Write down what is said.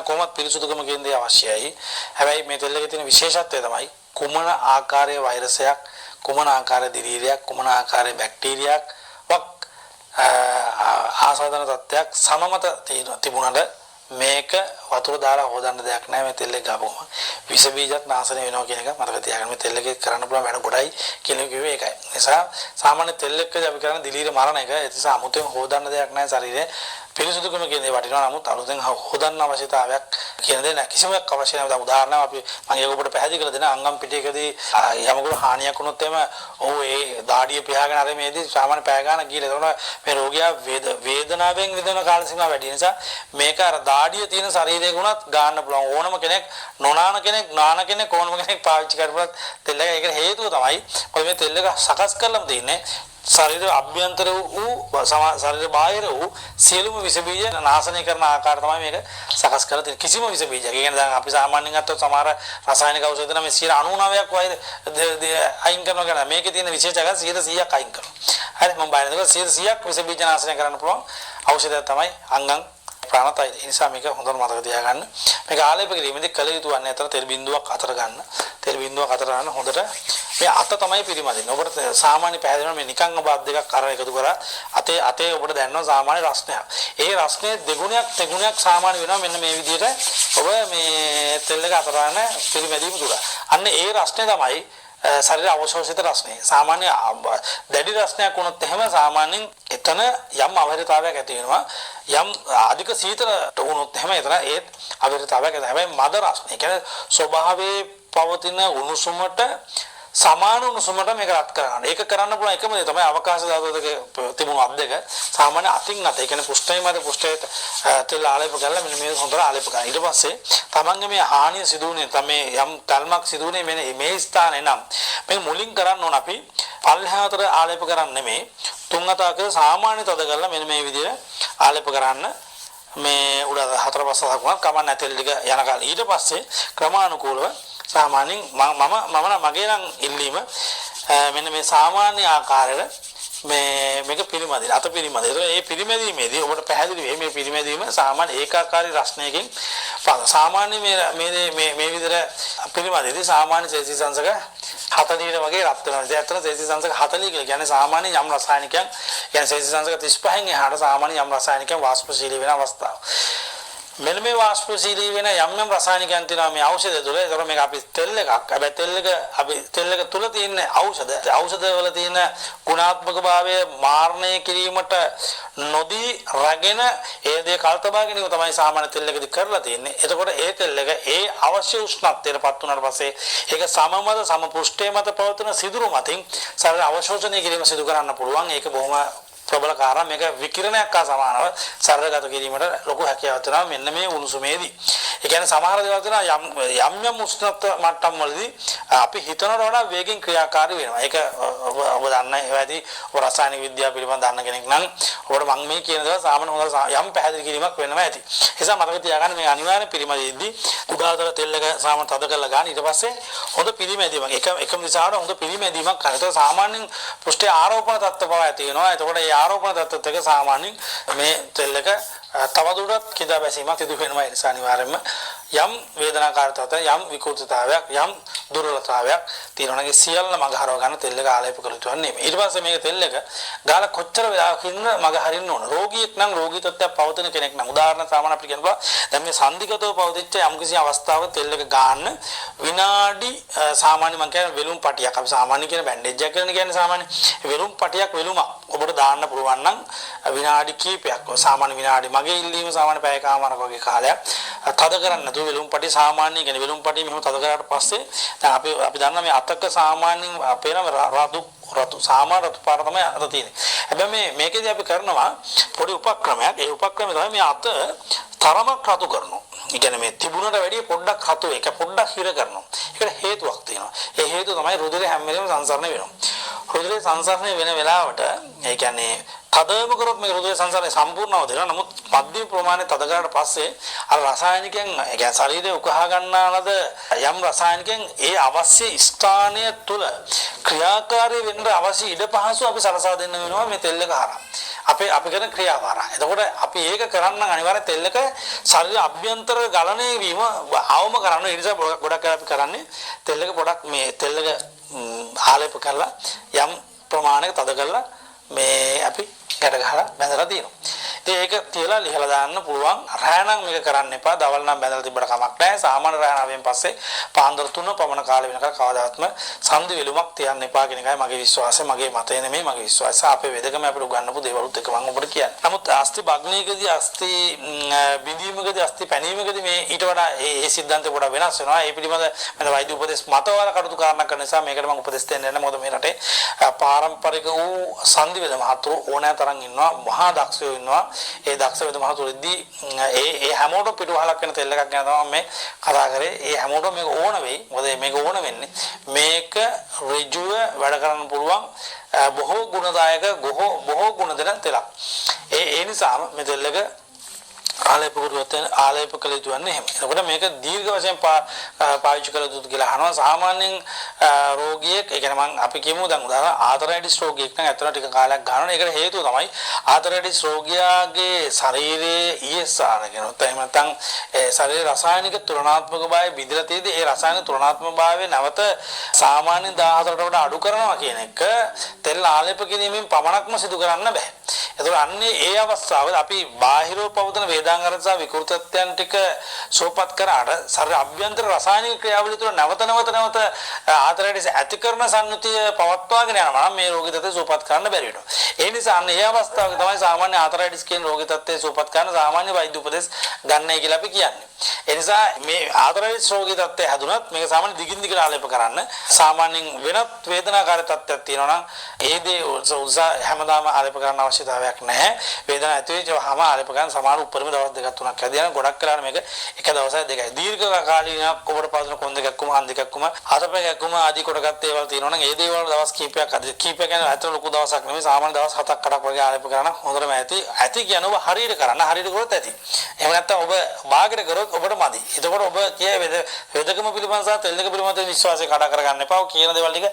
කොහොමද පිරිසුදුකම කියන්නේ අවශ්‍යයි. හැබැයි මේ තෙල් එකේ තියෙන විශේෂත්වය තමයි කුමන ආකාරයේ වෛරසයක්, කුමන ආකාරයේ දිලීරයක්, කුමන ආකාරයේ බැක්ටීරියාවක් ආසාදන තත්ත්වයක් සමමත තිබුණාට මේක වතුර දාලා හොදන්න දෙයක් නැහැ. මේ තෙල් එක ගාපුවම විස බීජත් නාශනය වෙනවා කියන එක මතක තියාගන්න. මේ තෙල් එකේ කරන්න පුළුවන් වැඩ ගොඩයි කියලා කිව්වේ ඒකයි. ඒ නිසා සාමාන්‍ය තෙල් එකකදී අපි කරන දිලීර මරණ එක ඒ නිසා 아무තෙන් හොදන්න දෙයක් නැහැ ශරීරේ. පිරිසුදුකම කියන්නේ වටිනවා. නමුත් අලුතෙන් හොදන්න අවශ්‍යතාවයක් කියන දේ නැහැ. කිසිමක් අවශ්‍ය නැහැ. උදාහරණයක් අපි මම ඒක ඔබට පැහැදිලි කරලා දෙන අංගම් පිටියකදී යමකට හානියක් වුණොත් එම ඔව් ඒ දාඩිය පියාගෙන අර මේදී සාමාන්‍ය පැය ගන්න ගිහලා එතකොට මේ රෝගියා වේදනාවෙන් විඳින කාල සීමාව වැඩි නිසා මේක අර දාඩිය තියෙන ශරීරයක උනත් ගන්න පුළුවන්. ඕනම කෙනෙක් නොනාන කෙනෙක් නාන කෙනෙක් ඕනම කෙනෙක් පාවිච්චි කරපුවත් තෙල් එක. ඒකට හේතුව තමයි ඔය මේ තෙල් එක සකස් කරලම තියෙන්නේ ශරීර අභ්‍යන්තර වූ ශරීර බාහිර වූ සියලුම විස බීජ නාශනය කරන ආකාරය තමයි මේක සකස් කරලා තියෙන්නේ. කිසිම විස බීජයක්. ඒ කියන්නේ දැන් අපි සාමාන්‍යයෙන් ගත්තොත් සමහර රසායනික ඖෂධ නම් 99%ක් වෛර අයින් කරනවා කියන මේකේ තියෙන විශේෂ එකක් 100%ක් අයින් කරනවා. හරි මම බලනකොට 100%ක් විස බීජ නාශනය කරන්න පුළුවන් ඖෂධයක් තමයි අංගම් ප්‍රාණතයි. ඒ නිසා මේක හොඳට මතක තියාගන්න. මේක ආලේප කිරීමේදී කල යුතු වන්නේ අතර තෙල් බිඳුවක් අතර ගන්න. තෙල් බිඳුවක් අතර ගන්න හොඳට මේ අත තමයි පිරිමදින්නේ. ඔබට සාමාන්‍ය පැහැදිලිව මේ නිකන් ඔබ අත් දෙකක් අර එකතු කරා අතේ ඔබට දැනෙනවා සාමාන්‍ය රස්නයක්. ඒ රස්නේ දෙගුණයක් තෙගුණයක් සාමාන්‍ය වෙනවා මෙන්න මේ විදිහට ඔබ මේ තෙල් එක අතර ගන්න පිරිමැදීම තුල. අන්න ඒ රස්නේ තමයි ශරීර අවශෝෂිත රස්නේ. සාමාන්‍ය දැඩි රස්නයක් වුණොත් එහෙම සාමාන්‍යයෙන් එතන යම් අවහිරතාවයක් ඇති වෙනවා. යම් අධික සීතලට වුණොත් එහෙම එතන ඒ අවහිරතාවයක් ඇති. හැබැයි මද රස්නේ කියන්නේ ස්වභාවයේ පවතින උණුසුමට සමාන උණුසුමට මේක රත් කරගන්න. ඒක කරන්න පුළුවන් එකම දේ තමයි අවකාශ ධාතු දෙක තිබුණු අත් දෙක සාමාන්‍ය අතින් අත. ඒ කියන්නේ පුෂ්ඨය මත පුෂ්ඨයට තෙල් ආලේප කරලා මෙන්න මේ හොඳට ආලේප කරනවා. ඊට පස්සේ තමන්ගේ මේ හානිය සිදුුනේ තමයි යම් තල්මක් සිදුුනේ මේ ස්ථානේ නම් මේ මුලින් කරන්න ඕන අපි පල්ලෙහාතර ආලේප කරන්නේ නෙමෙයි. තුන් අතක සාමාන්‍ය තද කරලා මෙන්න මේ විදිහට ආලේප කරන්න. මේ උඩ හතර පහ සලකුණක් කමන්න තෙල් ටික යන කාලේ ඊට පස්සේ ක්‍රමානුකූලව සාමාන්‍යයෙන් මගේ නම් ඉල්ලීම මෙන්න මේ සාමාන්‍ය ආකාරයට මේක පිරිමැදිලා අත පිරිමැදිලා. ඒ පිරිමැදීමේදී ඔබට පැහැදිලි වෙයි මේ පිරිමැදීම සාමාන්‍ය ඒකාකාරී රස්නයකින් සාමාන්‍ය මේ විදිහට පිරිමැදීදී සාමාන්‍ය සෙල්සියස් අංශක 40 වගේ රත් වෙනවා. ඒ ඇත්තට සෙල්සියස් අංශක 40 කියලා කියන්නේ සාමාන්‍ය යම් රසායනිකයන් කියන්නේ සෙල්සියස් අංශක 35න් එහාට සාමාන්‍ය යම් රසායනිකයන් වාෂ්පශීලී වෙන අවස්ථාව. මෙන්න මේ වාෂ්පශීලී වෙන යම් රසායනිකයන් තියෙනවා මේ ඖෂධය තුළ. ඒතකොට මේක අපි තෙල් එකක්. හැබැයි තෙල් එක තුළ තියෙන ඖෂධ වල තියෙන ගුණාත්මක භාවය මාරණය කිරීමට නොදී රැගෙන ඒ දේ කල්තබා ගැනීම තමයි සාමාන්‍ය තෙල් එකදී කරලා තියෙන්නේ. එතකොට ඒ තෙල් එක ඒ අවශ්‍ය උෂ්ණත්වයටපත් වුණාට පස්සේ ඒක සමමත සමපෘෂ්ඨයේ මත පවතින සිදුරු මතින් සරල අවශෝෂණය කිරීම සිදු කරන්න පුළුවන්. ඒක බොහොම ප්‍රබල කාරණා. මේක විකිරණයක් හා සමානව සරලගත කිරීමට ලොකු හැකියාවක් තියෙනවා මෙන්න මේ උණුසුමේදී. ඒ කියන්නේ සමහර දේවල් තියෙනවා යම් උෂ්ණත්ව මට්ටම් වලදී අපි හිතනට වඩා වේගෙන් ක්‍රියාකාරී වෙනවා. ඒක ඔබ දන්න ඒවාදී ඔබ රසායනික විද්‍යාව පිළිබඳ දන්න කෙනෙක් නම් ඔබට මම මේ කියන දේ සාමාන්‍ය හොඳ යම් පැහැදිලි කිරීමක් වෙනවා ඇති. ඒ නිසා මතක තියාගන්න මේ අනිවාර්ය පිරිමැදීදී උදාතර තෙල් එක සාමාන්‍ය තද කරලා ගන්න. ඊට පස්සේ හොඳ පිරිමැදීමක් එකම දිශාවට හොඳ පිරිමැදීමක් කරනවා. ඒක සාමාන්‍යයෙන් පෘෂ්ඨයේ ආරෝපණ තත්ත්ව බව ඇති වෙනවා. එතකොට ඒ ආරෝපණ තත්ත්වයට එක සාමාන්‍යයෙන් මේ තෙල් එක තවදුරටත් කිදා බැසීමක් සිදු වෙනවා. ඒ නිසා අනිවාර්යයෙන්ම යම් වේදනාකාරී තත්ත්වයක් යම් විකෘතතාවයක් යම් දුර්වලතාවයක් තියෙනවා නම් සියල්ල මග හරව ගන්න තෙල් එක ආලේප කළ යුතු වෙන්නේ. ඊට පස්සේ මේක තෙල් එක ගාලා කොච්චර වෙලාවක ඉන්න මග හරින්න ඕන. රෝගියෙක් නම් රෝගී තත්ත්වයක් පවතින කෙනෙක් නම් උදාහරණ සාමාන්‍ය අපිට කියනවා දැන් මේ සන්දිගතව පවතිච්ච යම් කිසි අවස්ථාවක තෙල් එක ගන්න විනාඩි සාමාන්‍ය මම කියන්නේ වෙලුම් පටියක් අපි සාමාන්‍ය කියන බැන්ඩේජ් එකක් කියන්නේ සාමාන්‍ය වෙලුම් පටියක් වෙලුමක් ඔබට දාන්න පුළුවන් නම් විනාඩි කිහිපයක් සාමාන්‍ය විනාඩි මගේ ඉල්ලීම සාමාන්‍ය පැයකමාරක වගේ කාලයක් තද කරන්න නැතුව වෙලුම් පටි සාමාන්‍ය කියන්නේ වෙලුම් පටි මෙහෙම තද කරාට පස්සේ දැන් අපි දන්නා මේ අතක සාමාන්‍යයෙන් අපේ නම රතු සාමාන්‍ය රතු පාට තමයි අත තියෙන්නේ. හැබැයි මේකේදී අපි කරනවා පොඩි උපක්‍රමයක්. ඒ උපක්‍රමය තමයි මේ අත තරමක් රතු කරනවා. ඒ කියන්නේ මේ තිබුණට වැඩිය පොඩ්ඩක් රතු එක පොඩ්ඩක් හිර කරනවා. ඒකට හේතුවක් තියෙනවා. ඒ හේතුව තමයි රුධිරය හැම වෙලේම සංසරණය වෙනවා. රුධිරය සංසරණය වෙන වෙලාවට ඒ කියන්නේ තදම කරොත් මේ රුධිර සංසරණය සම්පූර්ණව දෙනවා. නමුත් මධ්‍යම ප්‍රමාණය තද කරාට පස්සේ අර රසායනිකයන් ඒ කියන්නේ ශරීරය උකහා ගන්නාලද යම් රසායනිකයන් ඒ අවශ්‍ය ස්ථානය තුල ක්‍රියාකාරී වෙන්න අවශ්‍ය ඉඩ පහසු අපි සලසා දෙන්න වෙනවා මේ තෙල් එක හරහා. අපි කරන ක්‍රියාවාරය. එතකොට අපි ඒක කරන්න අනිවාර්ය තෙල්ලක ශරීර අභ්‍යන්තර ගලණය වීම අවම කරන්න. ඒ නිසා ගොඩක් අපි කරන්නේ තෙල්ලක පොඩක් මේ තෙල්ලක ආලේප කරලා යම් ප්‍රමාණයක තද කරලා මේ අපි ගැට ගහලා බැඳලා තියෙනවා. ඉතින් ඒක තියලා ලිහලා දාන්න පුළුවන්. රැය නම් මේක කරන්න එපා. දවල් නම් බැඳලා තිබ්බට කමක් නැහැ. සාමාන්‍ය රැය ආවෙන් පස්සේ පාන්දර 3 පමණ කාලෙ වෙනකල් කවදාත්ම සම්දි වෙලුමක් තියන්න එපා කියන එකයි මගේ විශ්වාසය. මගේ මතය නෙමෙයි මගේ විශ්වාසය. අපේ වෙදකම අපිට උගන්වපු දේවලුත් එක මම ඔබට කියන්නේ. නමුත් අස්ති භග්නයකදී අස්ති බිඳීමකදී අස්ති පැනීමකදී මේ ඊට වඩා ඒ සිද්ධාන්තය පොඩ වෙනස් වෙනවා. ඒ පිළිබඳ මම වෛද්‍ය උපදෙස් මතවාද කටයුතු කාරණා කරන නිසා මේකට මම උපදෙස් දෙන්නේ නැහැ. මොකද මේ රටේ පාරම්පරික වූ සන්දි වෙද මහතුරු ඕනෑ තරම් ඉන්නවා. මහා දක්ෂයෝ ඉන්නවා. ඒ දක්ෂ වෙද මහතුරුද්දී ඒ හැමෝටම පිටුවහලක් වෙන තෙල් එකක් ගැන තමයි මේ කතා කරේ. ඒ හැමෝටම මේක ඕන වෙයි. මොකද මේක ඕන වෙන්නේ මේක ඍජුව වැඩ කරන්න පුළුවන් බොහෝ ගුණදායක බොහෝ ගුණ දෙන තෙලක්. ඒ නිසාම මේ තෙල් එක ආලේප කළ යුතු වන්නේ එහෙම. එතකොට මේක දීර්ඝ වශයෙන් පාවිච්චි කළ යුතුද කියලා අහනවා. සාමාන්‍යයෙන් රෝගියෙක් ඒ කියන්නේ මම අපි කියමු දැන් උදාහරණ ආතරයිටිස් රෝගියෙක් නම් ඇත්තට ටික කාලයක් ගන්නවා. ඒකට හේතුව තමයි ආතරයිටිස් රෝගියාගේ ශරීරයේ ESR කියනොත් එහෙම නැත්නම් ශරීර රසායනික තුලනාත්මක භාවය බිඳලා තියෙදි ඒ රසායනික තුලනාත්මක භාවය නැවත සාමාන්‍ය 14ට වඩා අඩු කරනවා කියන එක තෙල් ආලේප කිරීමෙන් පමණක්ම සිදු කරන්න බෑ. එතකොට අන්නේ ඒ අවස්ථාවල අපි බාහිරව පවතන වේදාංගරත සහ විකෘතත්වයන් ටික සෝපත් කරාට ශරීර අභ්‍යන්තර රසායනික ක්‍රියාවලිය තුළ නැවත ආතරයිටිස් ඇති කරන සම්මුතිය පවත්වාගෙන යනවා නම් මේ රෝගී තත්ත්වය සෝපත් කරන්න බැරි වෙනවා. ඒ නිසා අන්න ඒ අවස්ථාවක තමයි සාමාන්‍ය ආතරයිටිස් කියන රෝගී තත්ත්වය සෝපත් කරන සාමාන්‍ය වෛද්‍ය උපදෙස් ගන්නයි කියලා අපි කියන්නේ. ඒ නිසා මේ ආතරයිටිස් රෝගී තත්ත්වය හැදුනත් මේක සාමාන්‍ය දිගින් දිගට ආලේප කරන්න. සාමාන්‍යයෙන් වෙනත් වේදනාකාරී තත්ත්වයක් තියෙනවා නම් ඒ දේ උසා හැමදාම ආලේප කරන්න අවශ්‍යතාවයක් නැහැ. වේදනාව ඇති වෙච්චවම ආලේප කරන සමහර උපරිම දවස් දෙකක් තුනක් ඇදියන ගොඩක් කරලා මේක එක දවසයි දෙකයි. දීර්ඝ කාලීනව ඔබට පවතින කොන් දෙකක්ම අන් දෙකක්ම අතපයක්ම ආදී කොටගත් ඒවල් තියෙනවා නම් ඒ දේවල් දවස් කීපයක් කියන්නේ ඇත්තට ලොකු දවසක් නෙමෙයි. සාමාන්‍ය දවස් 7ක් 8ක් වගේ ආලේප කරන හොඳටම ඇති කියන්නේ ඔබ හරියට කරන්න හරියට කරොත් ඇති. එහෙම නැත්නම් ඔබ භාගයට කරොත් ඔබට මදි. එතකොට ඔබ කිය වේදකම පිළිබඳව සහ තෙල් එක පිළිබඳව විශ්වාසය කඩා කරගන්න එපා. කියන දේවල් ටික